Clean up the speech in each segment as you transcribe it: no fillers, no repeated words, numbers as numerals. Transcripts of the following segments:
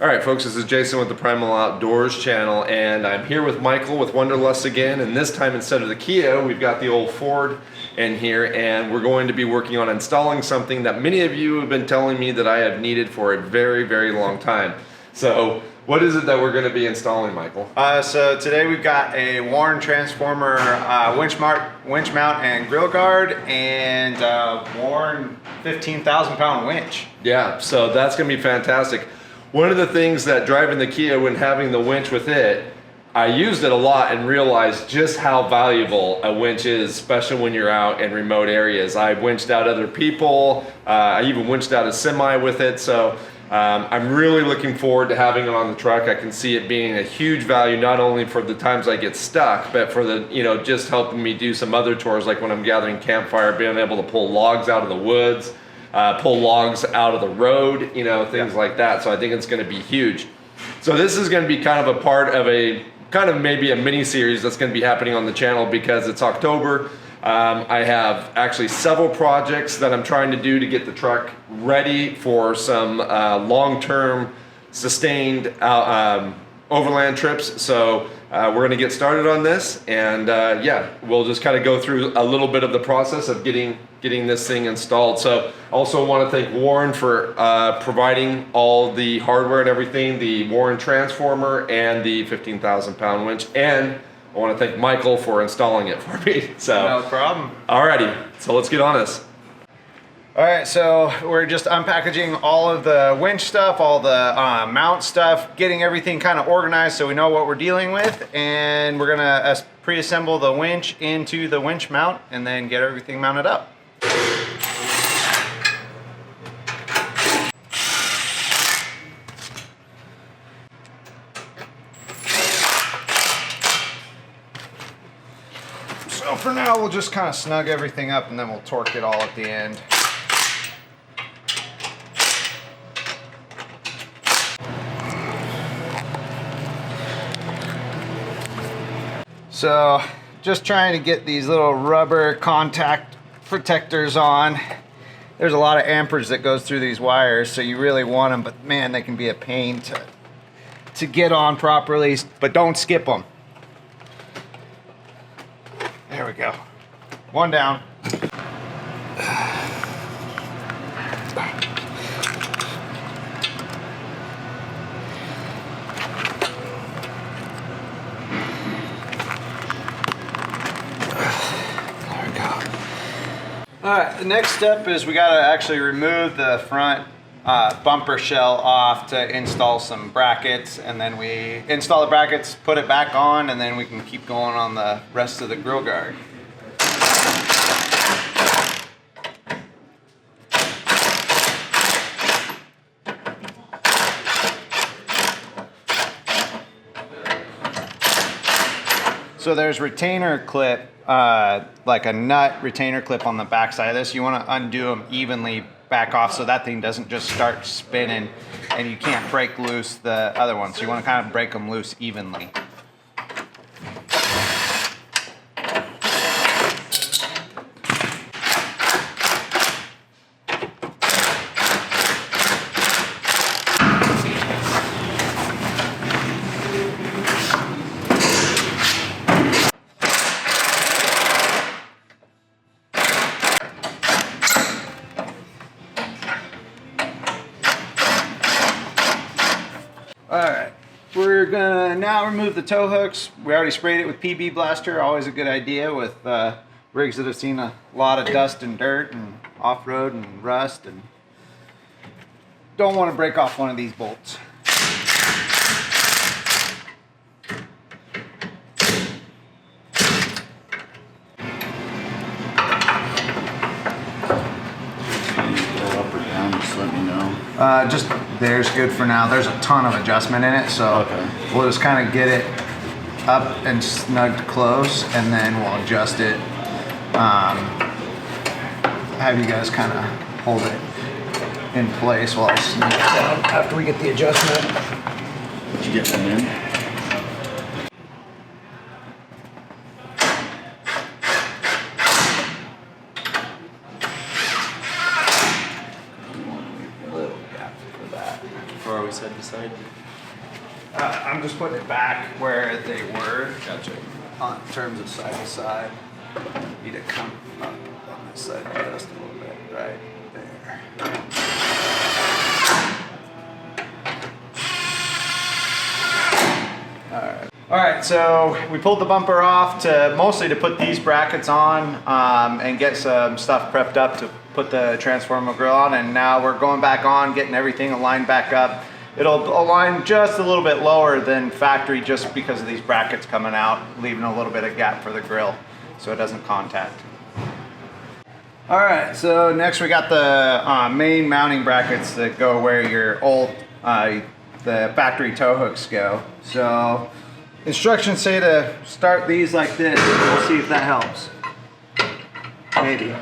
All right, folks, this is Jason with the Primal Outdoors channel, and I'm here with Michael with Wanderlust again, and this time instead of the Kia, we've got the old Ford in here, and we're going to be working on installing something that many of you have been telling me that I have needed for a very, very long time. So, what is it that we're going to be installing, Michael? So today we've got a Warn transformer winch mount and grill guard, and Warn 15,000 pound winch. Yeah, so that's going to be fantastic. One of the things that driving the Kia when having the winch with it, I used it a lot and realized just how valuable a winch is, especially when you're out in remote areas. I winched out other people, I even winched out a semi with it, so I'm really looking forward to having it on the truck. I can see it being a huge value, not only for the times I get stuck, but for the, just helping me do some other chores, like when I'm gathering campfire, being able to pull logs out of the woods, pull logs out of the road, things like that. So I think it's going to be huge. So this is going to be kind of a part of maybe a mini series that's going to be happening on the channel because it's October. I have actually several projects that I'm trying to do to get the truck ready for some long-term sustained overland trips. So we're going to get started on this, and yeah, we'll just kind of go through a little bit of the process of getting this thing installed. So also want to thank Warren for providing all the hardware and everything, the Warren transformer and the 15,000 pound winch, and I want to thank Michael for installing it for me. So no problem. Alrighty, so let's get on this. All right, so we're just unpackaging all of the winch stuff, all the mount stuff, getting everything kind of organized so we know what we're dealing with, and we're gonna pre-assemble the winch into the winch mount and then get everything mounted up. So for now, we'll just kind of snug everything up and then we'll torque it all at the end. So just trying to get these little rubber contact protectors on. There's a lot of amperage that goes through these wires, so you really want them, but man, they can be a pain to get on properly, but don't skip them. There we go. One down. Alright, the next step is we gotta actually remove the front bumper shell off to install some brackets, and then we install the brackets, put it back on, and then we can keep going on the rest of the grill guard. So there's retainer clip, like a nut retainer clip on the back side of this. You want to undo them evenly back off so that thing doesn't just start spinning and you can't break loose the other one. So you want to kind of break them loose evenly. Alright, we're gonna now remove the tow hooks. We already sprayed it with PB Blaster, always a good idea with rigs that have seen a lot of dust and dirt and off-road and rust, and don't want to break off one of these bolts. Just there's good for now. There's a ton of adjustment in it, so okay. We'll just kind of get it up and snugged close, and then we'll adjust it. Have you guys kind of hold it in place while I snug it down after we get the adjustment. Did you get that in? Or are we side to side? I'm just putting it back where they were. Gotcha. On terms of side to side, need to come up on this side just a little bit, right there. All right, so we pulled the bumper off to mostly to put these brackets on and get some stuff prepped up to put the transformer grill on, and now we're going back on, getting everything aligned back up. It'll align just a little bit lower than factory just because of these brackets coming out, leaving a little bit of gap for the grill so it doesn't contact. All right, so next we got the main mounting brackets that go where your old, the factory tow hooks go. So instructions say to start these like this. We'll see if that helps. Maybe.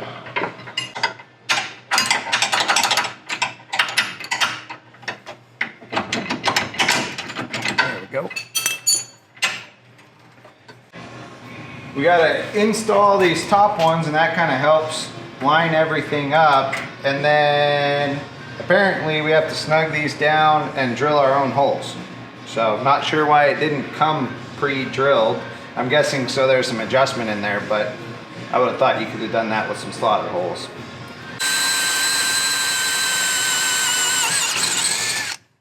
Go. We gotta install these top ones, and that kind of helps line everything up, and then apparently we have to snug these down and drill our own holes. So not sure why it didn't come pre-drilled. I'm guessing so there's some adjustment in there, but I would have thought you could have done that with some slotted holes.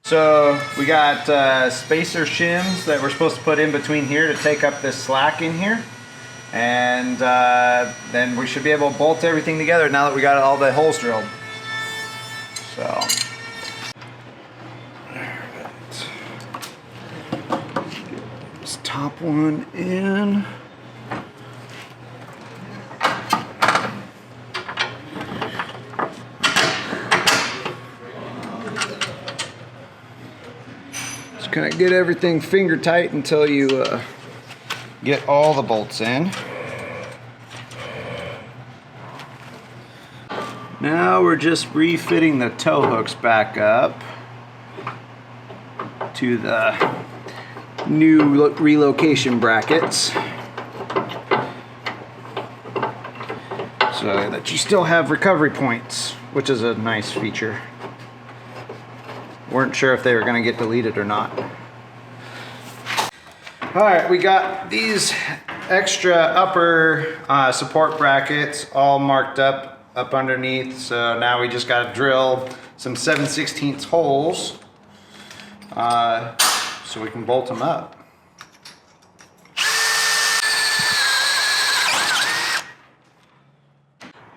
So we got spacer shims that we're supposed to put in between here to take up this slack in here. And then we should be able to bolt everything together now that we got all the holes drilled. So. Get this top one in. Kind of get everything finger tight until you get all the bolts in. Now we're just refitting the tow hooks back up to the new relocation brackets so that you still have recovery points, which is a nice feature. Weren't sure if they were going to get deleted or not. All right, we got these extra upper support brackets all marked up underneath. So now we just got to drill some 7/16 holes so we can bolt them up.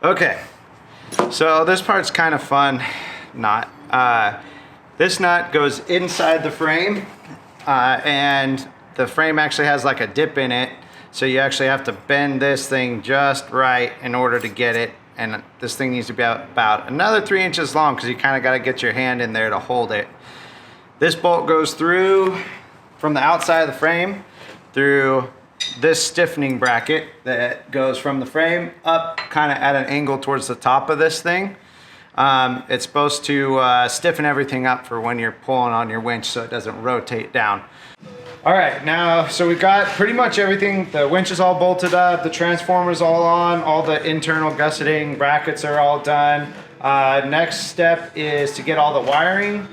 Okay, so this part's kind of fun. Not. This nut goes inside the frame, and the frame actually has like a dip in it, so you actually have to bend this thing just right in order to get it, and this thing needs to be about another 3 inches long because you kind of got to get your hand in there to hold it. This bolt goes through from the outside of the frame through this stiffening bracket that goes from the frame up kind of at an angle towards the top of this thing. It's supposed to stiffen everything up for when you're pulling on your winch so it doesn't rotate down. All right, now, so we've got pretty much everything. The winch is all bolted up, the transformer's all on, all the internal gusseting brackets are all done. Next step is to get all the wiring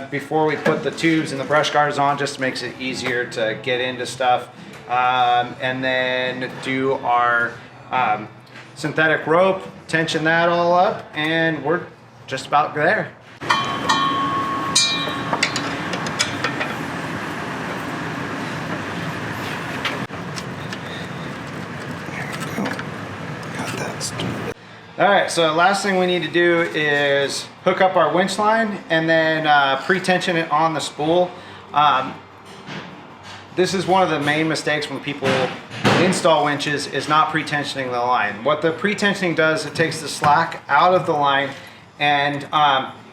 before we put the tubes and the brush guards on, just makes it easier to get into stuff. And then do our synthetic rope, tension that all up, and we're just about there. All right, so the last thing we need to do is hook up our winch line and then pre-tension it on the spool. This is one of the main mistakes when people install winches, is not pre-tensioning the line. What the pre-tensioning does, it takes the slack out of the line and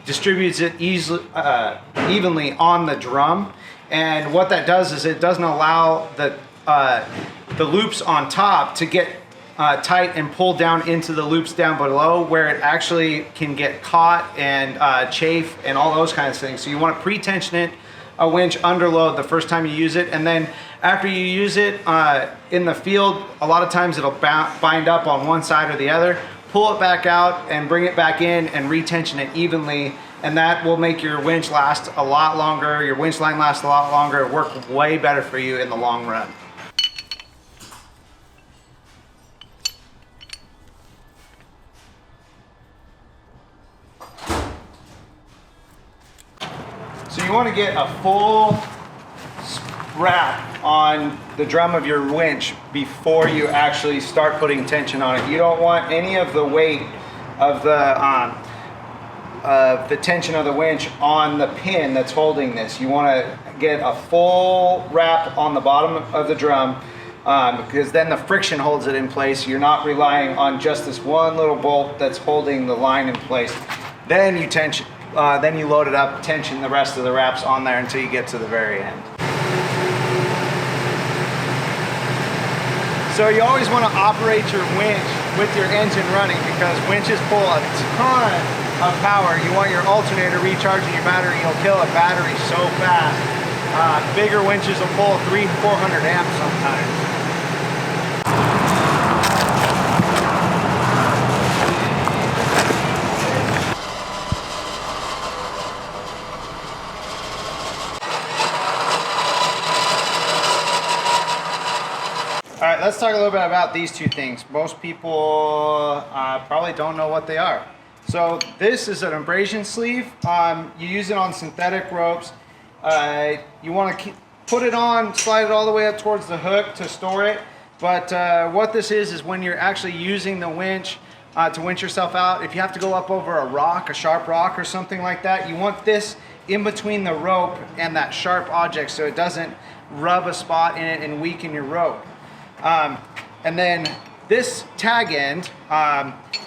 distributes it evenly on the drum. And what that does is it doesn't allow the loops on top to get tight and pull down into the loops down below, where it actually can get caught and chafe and all those kinds of things. So you want to pre-tension it, a winch under load the first time you use it, and then after you use it in the field, a lot of times it'll bind up on one side or the other. Pull it back out and bring it back in and retension it evenly, and that will make your winch last a lot longer, your winch line last a lot longer, work way better for you in the long run. So you want to get a full wrap on the drum of your winch before you actually start putting tension on it. You don't want any of the weight of the tension of the winch on the pin that's holding this. You want to get a full wrap on the bottom of the drum because then the friction holds it in place. You're not relying on just this one little bolt that's holding the line in place. Then you tension. Then you load it up, tension the rest of the wraps on there until you get to the very end. So you always want to operate your winch with your engine running because winches pull a ton of power. You want your alternator recharging your battery. You'll kill a battery so fast. Bigger winches will pull 300-400 amps sometimes. All right, let's talk a little bit about these two things. Most people probably don't know what they are. So this is an abrasion sleeve. You use it on synthetic ropes. You want to put it on, slide it all the way up towards the hook to store it. But what this is when you're actually using the winch to winch yourself out, if you have to go up over a rock, a sharp rock or something like that, you want this in between the rope and that sharp object so it doesn't rub a spot in it and weaken your rope. And then this tag end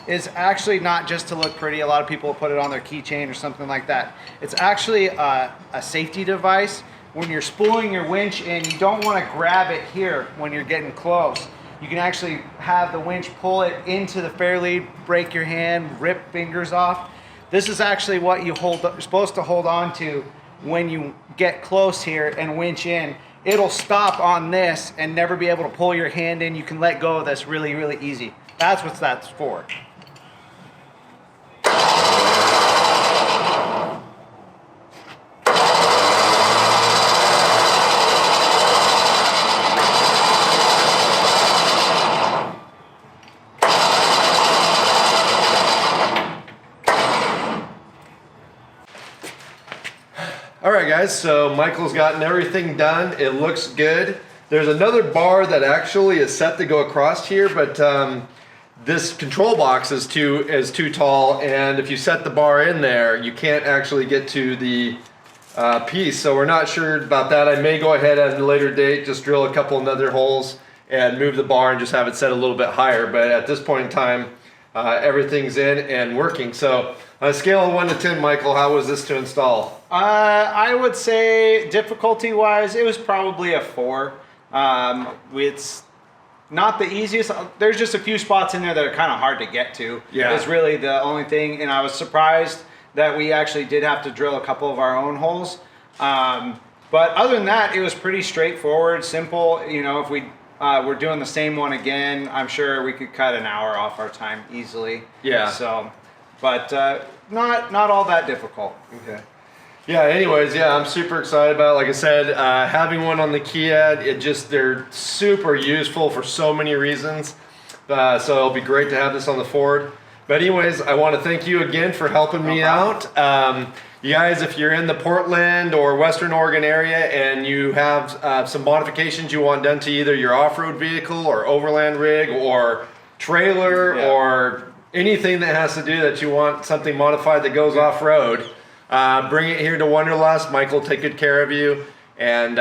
is actually not just to look pretty. A lot of people put it on their keychain or something like that. It's actually a safety device. When you're spooling your winch in, you don't want to grab it here when you're getting close. You can actually have the winch pull it into the fair lead, break your hand, rip fingers off. This is actually what you're supposed to hold on to when you get close here and winch in. It'll stop on this and never be able to pull your hand in. You can let go of this really, really easy. That's what that's for. All right, guys, so Michael's gotten everything done. It looks good. There's another bar that actually is set to go across here, but this control box is too tall, and if you set the bar in there, you can't actually get to the piece, so we're not sure about that. I may go ahead at a later date, just drill a couple other holes and move the bar and just have it set a little bit higher, but at this point in time, everything's in and working. So on a scale of 1 to 10, Michael, how was this to install? I would say difficulty-wise, it was probably a 4. It's not the easiest. There's just a few spots in there that are kind of hard to get to. Yeah. It's really the only thing, and I was surprised that we actually did have to drill a couple of our own holes. But other than that, it was pretty straightforward, simple. You know, if we we're doing the same one again, I'm sure we could cut an hour off our time easily. Yeah. So, but not all that difficult. Okay. Yeah, anyways, yeah, I'm super excited about it. Like I said, having one on the Kia, they're super useful for so many reasons. So it'll be great to have this on the Ford. But anyways, I want to thank you again for helping me out. You guys, if you're in the Portland or Western Oregon area and you have some modifications you want done to either your off-road vehicle or overland rig or trailer or anything that has to do that you want something modified that goes off-road, bring it here to Wanderlust. Michael will take good care of you, and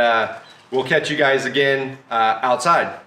we'll catch you guys again outside.